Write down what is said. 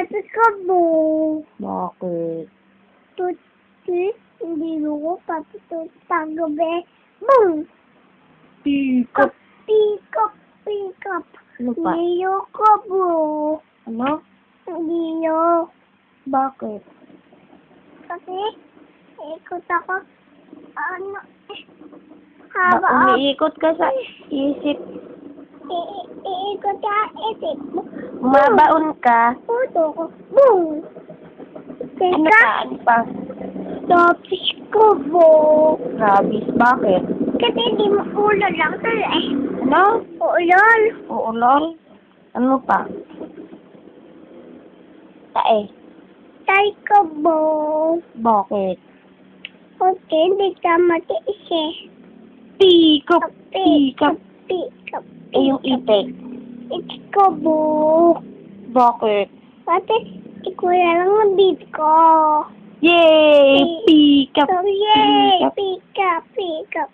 Pati ka mo. Bakit? Tuti, hindi mo pati tuti paggabi. Boom! Pikap. Pikap, pikap. Ano pa? Niyo ka mo. Ano? Niyo. Bakit? Kasi, ikot ako. Ano, Umiikot ka sa isip. iikot ka, isip mo. Mabaon ka. Puto ko. Boom! Ano Teka, pa? Ano pa? tapos ko mo. Rabis. Bakit? Kasi hindi mo ulo lang to eh. Ano? Ulan. Uulol? Ano pa? Tae. Tay ko mo. Bakit? Okay, hindi ka matiis eh. Pikap. Pikap. Pikap. Eh, yung itik. Ikaw mo. Bakit? Pati, ikaw na lang ang bid ko. Yay! Pikap. So, yay! Pikap. Pikap, pikap.